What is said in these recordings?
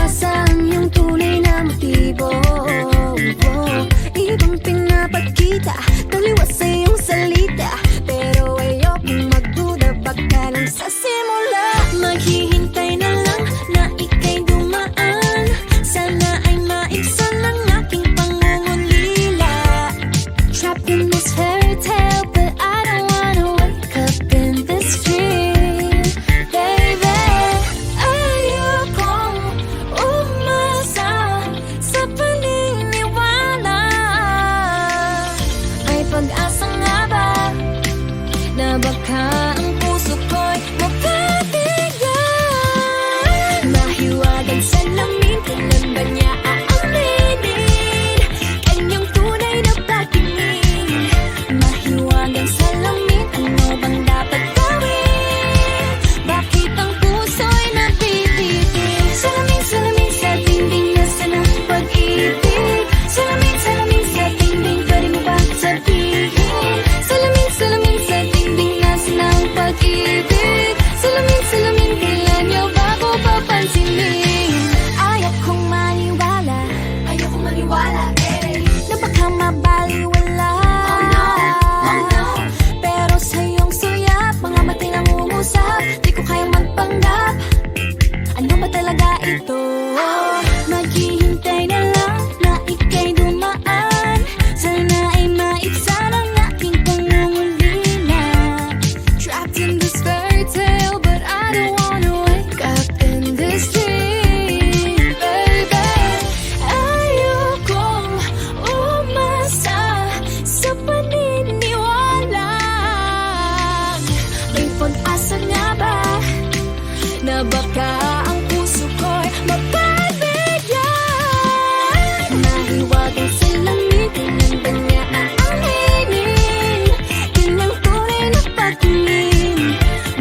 pag-asa ang iyong tunay na motibo. Ibang pinapakita, taliwas sa iyong salita, pero ayokong magduda, baka lang sa simula. Maghihintay na lang na ika'y dumaan, sana ay maibsan ang aking pangungulila. Trapped in this fairy tale, but I don't wanna wake up in this dream, baby. Ayokong umasa sa paniniwala. May pag-asa nga ba na baka ang puso ko'y mapabigyan? Mahiwagang salamin, kailan ba niya aaminin kanyang tunay na patingin? Mahiwagang salamin, ano bang dapat gawin? Bakit ang puso'y nabibitin? Salamin, salamin sa dingding, nasa ng pag-ibig. Salamin, salamin sa dingding, pwede mo ba sabihin? Salamin, salamin sa dingding, nasa ng pag-ibig. Salamin, salamin, kailan niyo ba ko papansinin? Ayokong maniwala, na baka mabaliwala. Oh no, pero sa iyong suyap, mga matay lang umusap, di ko kayang magpanggap. Ano ba talaga ito? Maghihintay na lang na ika'y dumaan, sana ay maibsan ang aking pangungulila. Trapped in this fairy tale, but I don't wanna wake up in this dream, baby. Ayokong umasa sa paniniwala. May pag-asa nga ba na baka ang puso ko'y mapabigyan? Mahiwagang salamin, kailan ba niya aaminin kanyang tunay na patingin?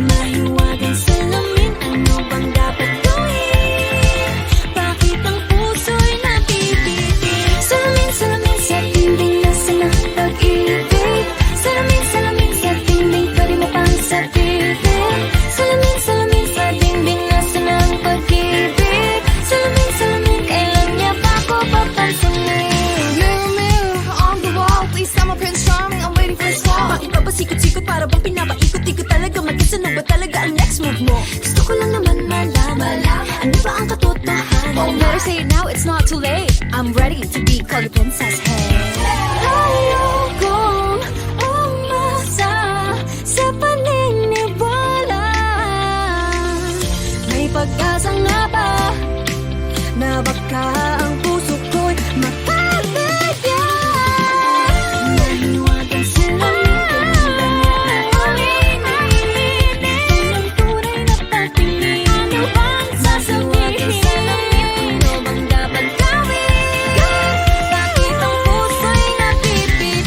Mahiwagang salamin, ano bang dapat gawin? Bakit ang puso'y nabibitin? Salamin, salamin sa dingding, nasa ng pag-ibig. Salamin, salamin sa dingding, pwede mo pang sabihin? Salamin, salamin sa dingding, nasa ng pag-ibig. Salamin, salamin, kailan niya ba ko papansinin? Mirror, mirror on the wall, please tell my Prince Charming I'm waiting for his call. Bakit ba pasikot-sikot, para bang pinapaikot-ikot talaga? Mag-isa ba talaga ang next move mo? Gusto ko lang naman malaman, ano ba ang katotohanan? Oh, better say it now, it's not too late. I'm ready to be called a princess, hey. Ayokong umasa sa paniniwala. May pag-asa nga ba na baka ang puso ko'y mapabigyan? Mahiwagang salamin, kailan ba niya aaminin kanyang tunay na patingin? Ano bang sasabihin? Ano bang dapat gawin? Bakit ang puso'y nabibitin?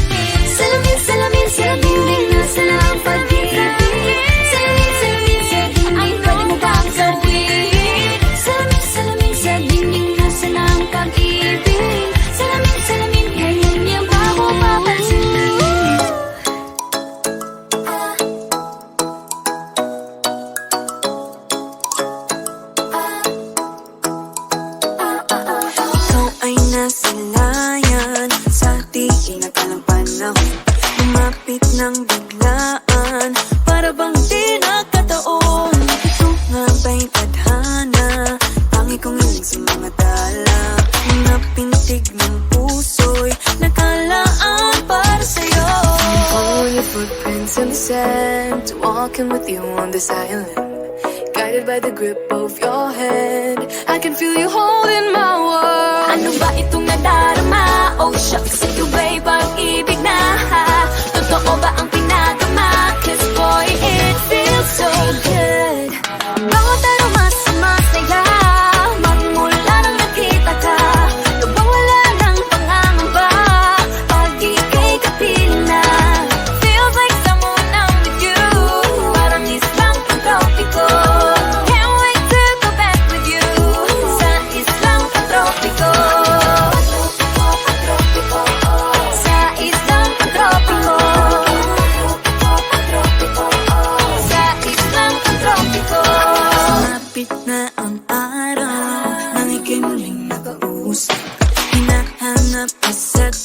Salamin, salamin sa dingding, nasa ng pag-ibig. Salamin, salamin sa dingding, pwede mo bang sabihin? Salamin, salamin sa dingding, nasa ng pag-ibig. Salamin, salamin, kailan niya ba ko papansinin? Ikaw ay nasilayan sa di inakalang panahon. Lumapit ng biglaan, para bang di nakataon. Ito nga ba'y tadhana, pangi kong hiling sa mga dala. Mga pintig ng puso'y nakalaan para sa'yo. Follow your footprints in the sand, walking with you on this island, guided by the grip of your hand. I can feel you holding my world. Ano ba itong nadarama? Oh shucks, ito ba'y pag-ibig na? Totoo ba ang pinagama? 'Cause boy, it feels so good. Bawat aroma sumasaya, magmula nang nakita ka. Lubang wala ng pangangamba, pag ika'y kapiling na. Feels like someone I'm with you, parang islang pagkopiko. Can't wait to go back with you, sa islang pagtropiko.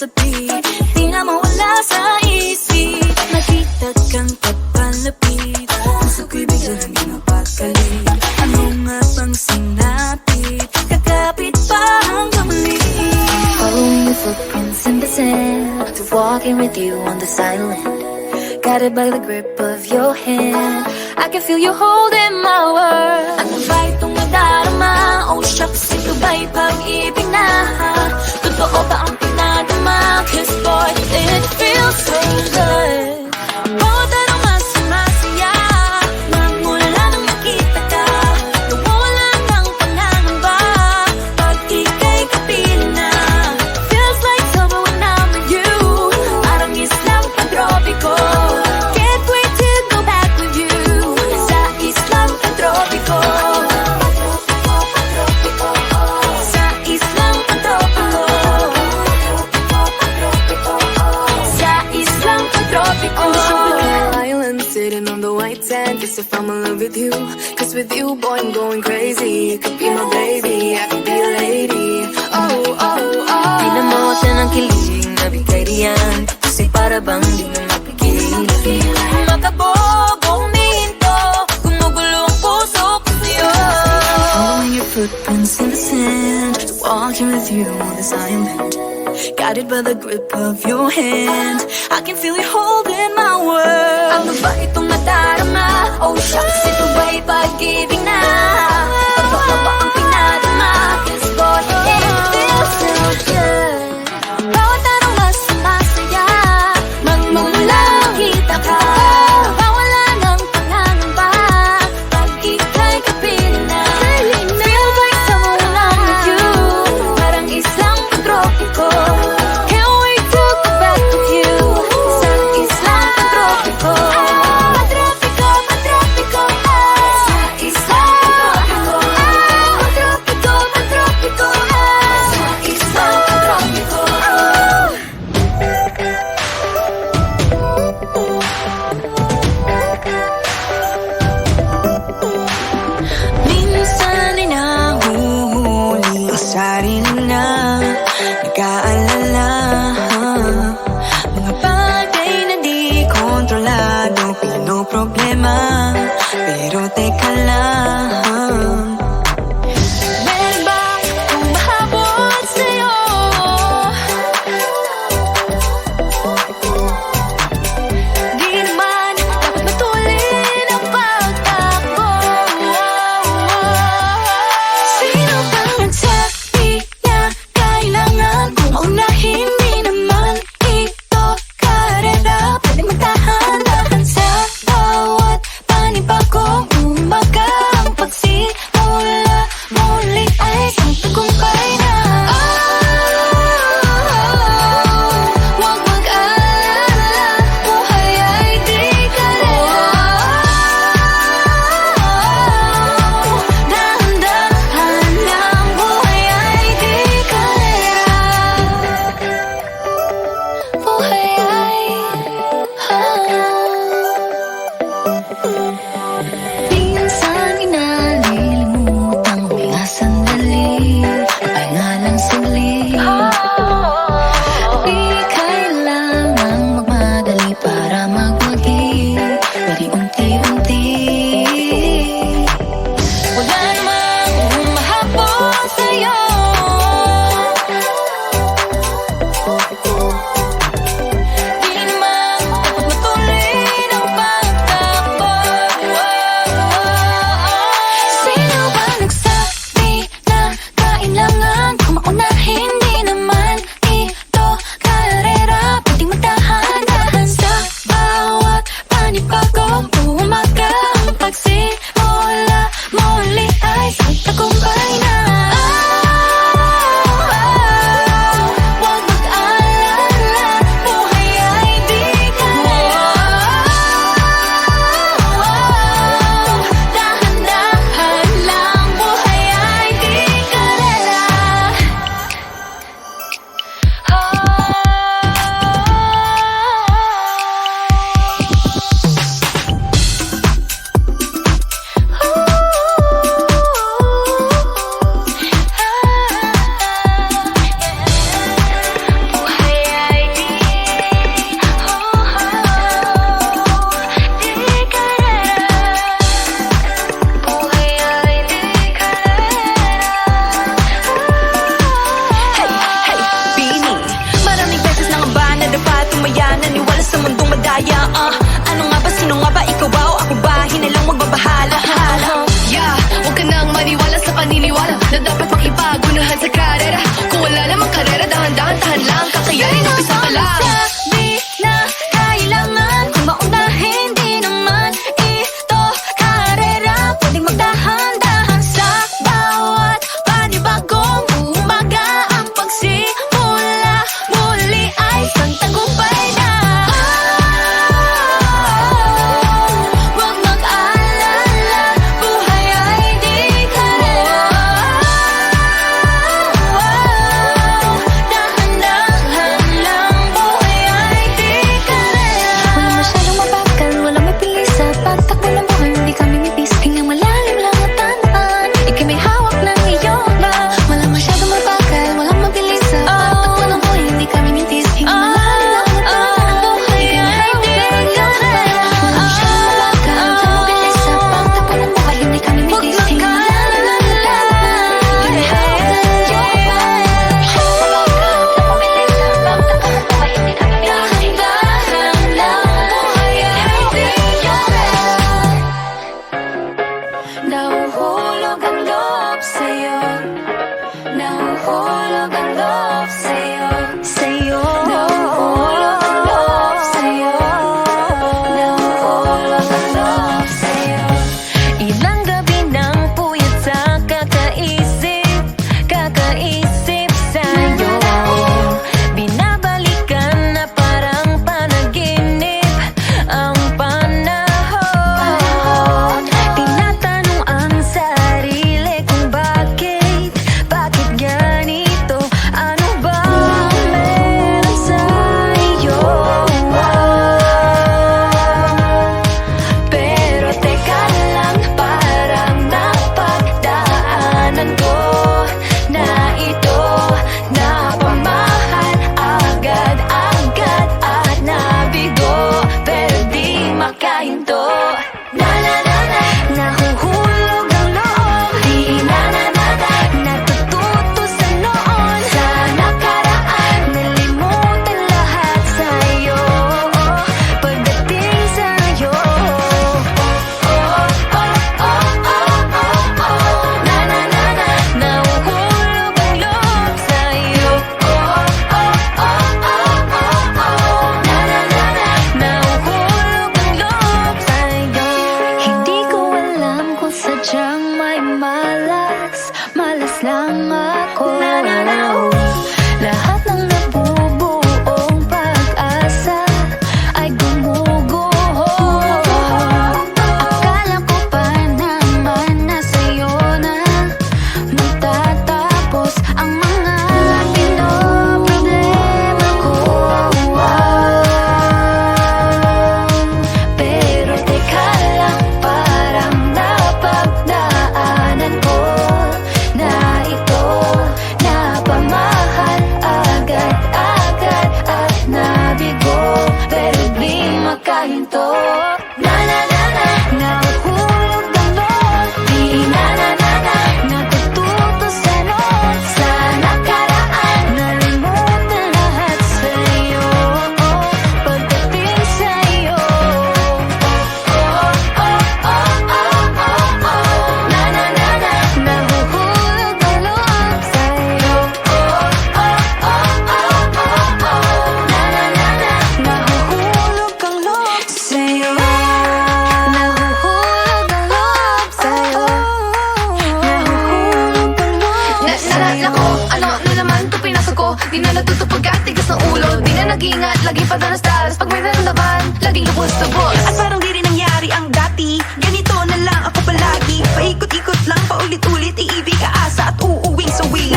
sa beat, di na mawala sa isip. Nakita kang papalapit, puso ko'y bigla nang napakalit. Ano nga bang sinapit, kakapit pa hanggang muli. Following your footprints in the sand, to walking with you on the silent. Guided by the grip of your hand, I can feel you holding my world. Ano ba itong nadarama? Oh shucks, ito ba'y pag-ibig na? Totoo ba ang pinadama? 'Cause boy, it feels so good. Bawat araw mas masaya, magmula nang makita ka. Nawawala ng pangangamba, pag ika'y kapiling na. Feels like summer when I'm with you, parang islang pantropiko. Can't wait to go back with you, sa islang pantropiko. Sa islang pantropiko. Sa islang pantropiko. On the tropical island, sitting on the white sand. Guess if I'm in love with you, 'cause with you, boy, I'm going crazy. You could be my baby, I could be a lady. Oh, oh, oh. Di na mawala ng kilig na bigay diyan, kasi para bang di na mapigil. Makabobo, humihinto, gumugulo ang puso ko sa'yo. Following your footprints in the sand, walking with you on this island. Guided by the grip of your hand, I can feel you holding my world. Ano ba itong nadarama? Oh shucks, ito ba'y pag-ibig na? Totoo ba ang pinadama? 'Cause boy, it feels so good. Bawat araw mas masaya, magmumula kita ka. Nawawala ng pangangamba, pag ika'y kapiling na. Feels like summer when I'm with you, parang islang pantropiko. Can't wait to go back with you, sa islang pantropiko. Pantropiko, pantropiko, sa islang pantropiko. Pantropiko, pantropiko, sa islang pantropiko. Minsan ay nahuhuli ang sarili na nag-aalala. Mga bagay na di kontrolado, pinoproblema. Pero teka lang, Meron bang humahabol sa'yo? Di naman dapat matulin ang pagtakbo. Sino bang nagsabi na kailangan kong maunahin? Di naman ito karera, pwede magtahan-tahan sa bawat panibagong umaga. Ang pagsimula muli ay isang tagumpay na. Huwag mag-alala, buhay ay di karera. Dahan-dahan lang, buhay ay di karera. kaya Ano nga ba, sino nga ba, ikaw ba o ako ba? Hinalang magbabahala Yeah, huwag ka nang maniwala sa paniniwala Na dapat makipagunahan sa karera Kung wala namang karera, dahan-dahan, tahan lang Kakayanin, umpisa pa lang Sabi na kailangan kung maunahin, di naman ito karera. Pwedeng magdahan-dahan sa bawat panibagong umaga. Ang pagsimula muli ay isang tagumpay na. Huwag mag-alala, buhay ay di karera. Dahan-dahan lang, buhay ay di karera. Wala masyadong mabagal, wala may pilis sa pagtakbo ng buhay. Hindi kami nipis, hingang malalim lang at tamaan. Ika'y may hawak ng iyong ba. Wala masyadong mabagal, walang mabilis sa pagtakbo ng buhay. Hindi kami nipis, hingang malalim lang at tamaan. Buhay ay di karera. Wala masyadong mabagal, walang mabilis sa pagtakbo ng buhay. Hindi kami nipis, hingang malalim lang at tamaan. Ika'y may hawak ng iyong ba. Walang mabilis sa pagtakbo ng buhay. Hindi kami nipis, dahan-dahan lang. Buhay ay di karera. Nahuhulog ang loob sa'yo. Nahuhulog ang loob sa'yo. Nahuhulog ang loob sa'yo. Nahuhulog ang loob sa'yo. Ilang gabi ng puyat sa kakaisip sa'yo. Binabalikan na parang panaginip ang panahon. Tinatanong ang sarili kung bakit ganito? Ano ba ang meron sa'yo? Pero teka lang, parang napagdaanan ko na ito. Napamahal agad-agad at nabigo, pero di makahinto. Na-na-na-na, nahuhulog ang loob. Di na-na-na-na, natututo sa noon. Sa nakaraan, nalimutan lahat sa'yo. Pagdating sa'yo, na-na-na-na, nahuhulog ang loob sa'yo. Na-na-na-na, nahuhulog ang loob sa'yo. Hindi ko alam kung sadyang may malas lang ako. Lahat ng nabubuong pag-asa ay gumuguho. Akala ko pa naman na sa'yo na magtatapos ang mga pinoproblema ko. Pero teka lang, parang napagdaanan ko na ito. Napamahal agad-agad at nabigo, pero di makahinto. Na-na-na-na, nahuhulog ang loob. Di na-na-na-na, natututo sa noon. Sa nakaraan, nalimutan lahat sa'yo. Pagdating sa'yo, na-na-na-na, nahuhulog ang loob sa'yo. Na-na-na-na, nahuhulog ang loob sa'yo. Nahuhulog ang loob sa'yo. Nahuhulog ang loob sa'yo. Nako, ano na naman ito pinasok ko Di na natuto pagkatigas ng ulo Di na nag-ingat, lagi pa danas-daras Pag may naramdaman, laging lubos-lubos At parang di rin nangyari ang dati Ganito na lang ako palagi Paikot-ikot lang, paulit-ulit Iibig, aasa at uuwing sawi.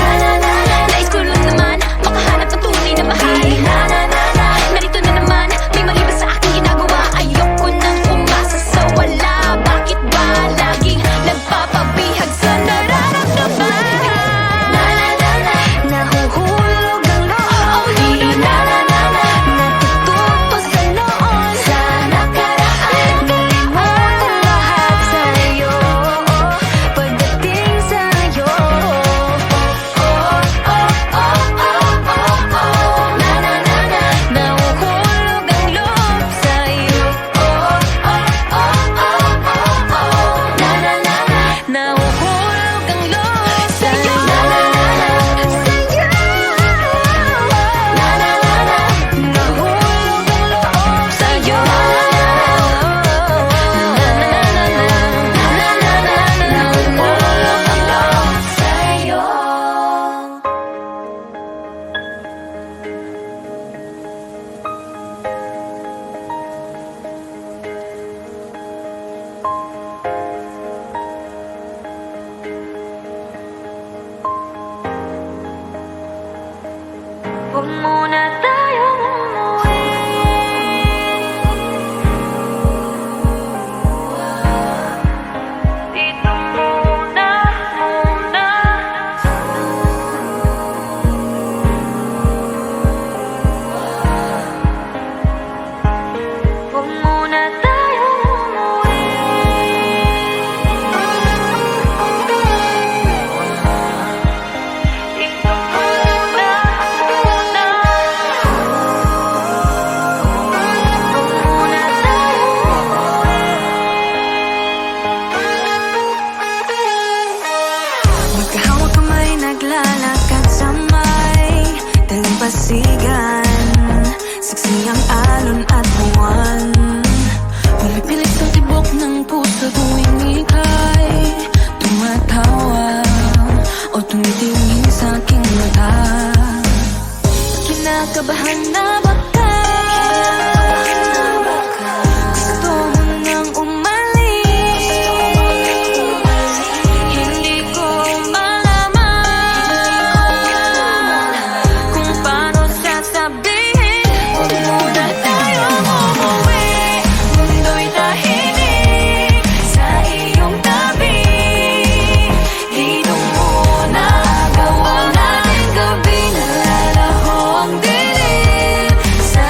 Nais ko lang naman makahanap ng tunay na mahal. Narito na naman, may mali ba sa aking ginagawa? Ayoko nang umasa sa wala. Bakit ba laging nagpapabihag sa nararamdaman? Nahuhulog ang loob. Di na-na-na-na, natututo sa noon. Sa nakaraan, nalimutan lahat sa'yo. Pagdating sa'yo, Huwag muna tayong umuwi. Dito muna, muna. Huwag muna tayong umuwi. Dito muna, muna. Huwag muna tayong umuwi. Magkahawak kamay, naglalakad sa may dalampasigan. Saksi ang alon at buwan. Pumipilit sa tibok ng puso tuwing ika'y tumatawa o tumitingin sa aking mata. Kinakabahan na baka gusto mo nang umalis. Hindi ko malaman kung paano sasabihin. Huwag muna tayong umuwi. Mundo'y tahimik sa iyong tabi. Dito muna gawa natin gabi. Nalalaho ang dilim sa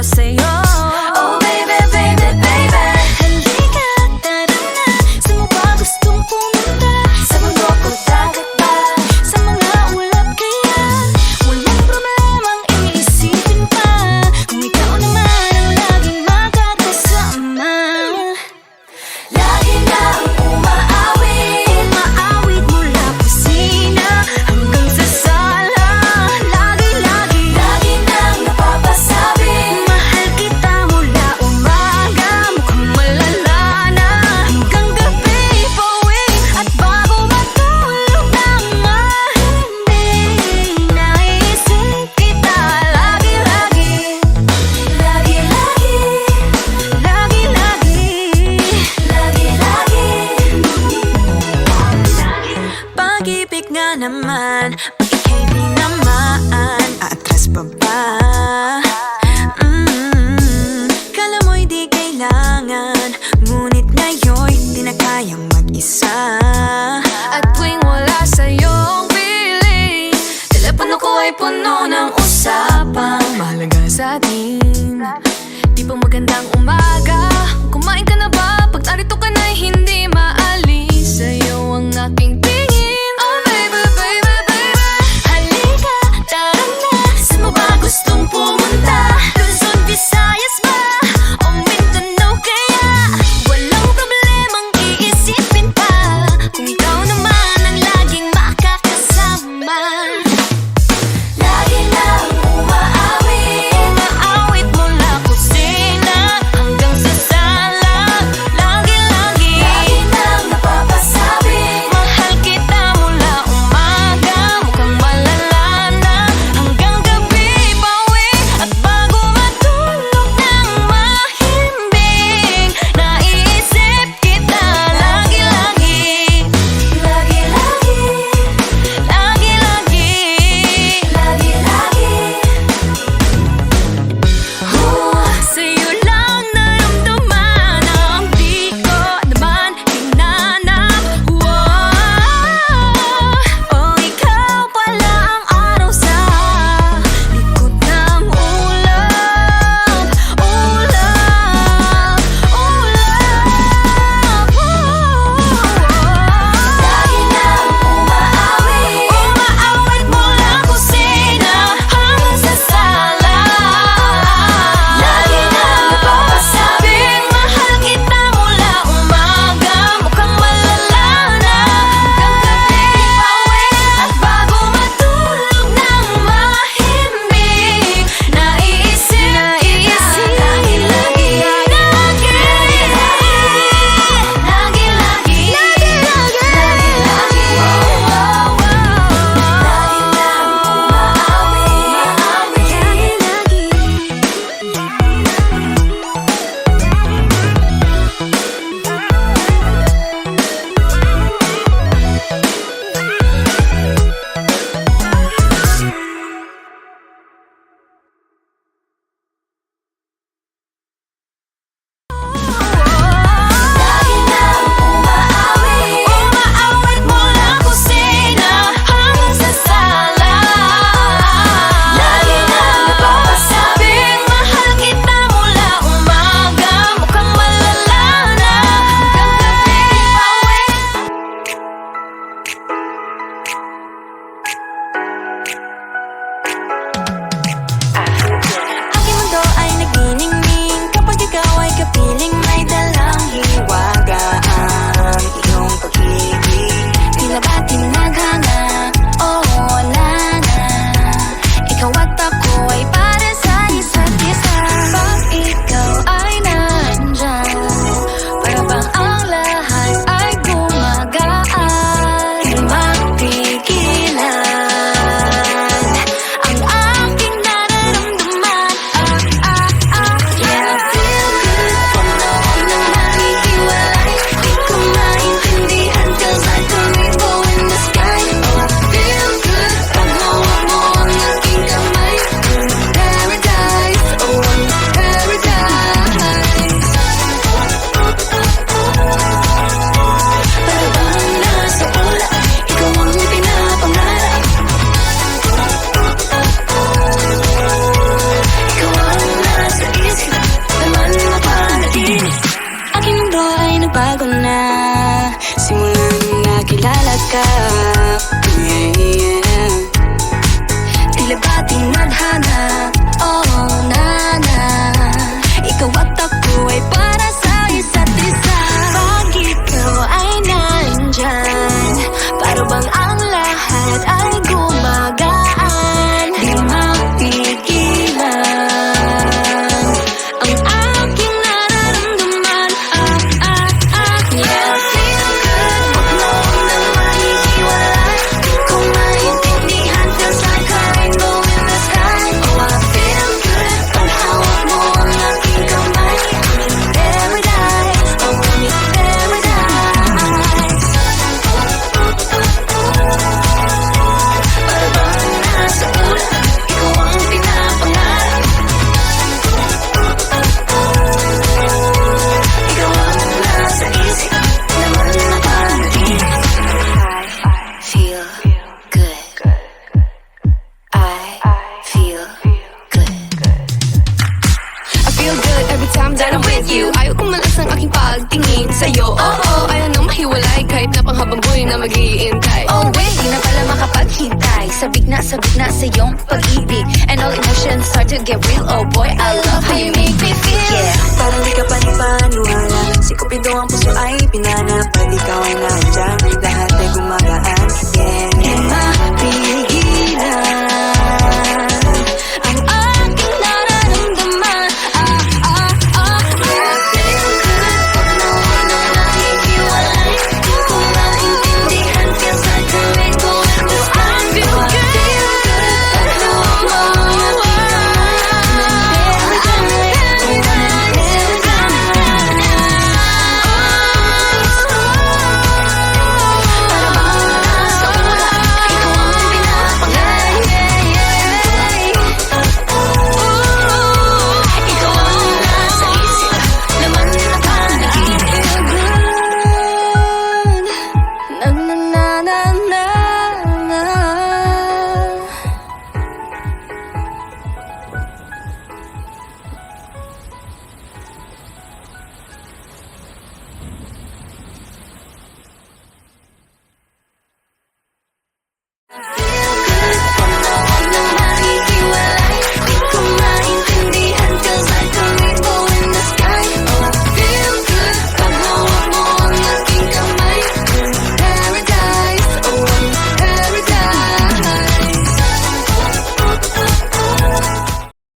sa'yo. Oh baby, baby, baby, halika, tara na. Saan mo ba gustong pumunta? Sa bundok o dagat ba? Sa mga ulap kaya? Walang problemang iisipin pa, kung ikaw naman ang laging makakasama. Lagi nang umaawit, umaawit mula kusina hanggang sa sala. Lagi nang napapasabi, mahal kita mula umaga, mukhang malala na hanggang gabi. Pauwi at bago matulog na nga, hindi naisip kita. Pag-ibig nga naman, pag ika'y di naman aatras pa ba? Kala mo'y di kailangan, ngunit ngayon'y di na kayang mag-isa. At tuwing wala sa'yong piling, telepono ko ay puno ng usapang mahalaga sa atin. Di ba magandang umaga? Kumain ka na ba? Pag narito ka na'y hindi maalis sa'yo ang aking tingin. Oh baby, baby, baby, Halika, tara na. Saan mo ba gustong pumunta? Luzon, Visayas ba? O Mindanao kaya? Walang problemang iisipin pa, kung ikaw naman ang laging makakasama. Lagi nang umaawit, umaawit mula kusina hanggang feel good every time that I'm with you. Ayaw kong malas ang aking pagtingin sa'yo. Oh, ayaw nang mahiwalay kahit na panghabang buhay na mag-iintay. Oh wait, di na pala makapaghintay. Sabik na sa iyong pag-ibig, and all emotions start to get real. Oh boy, I love how you make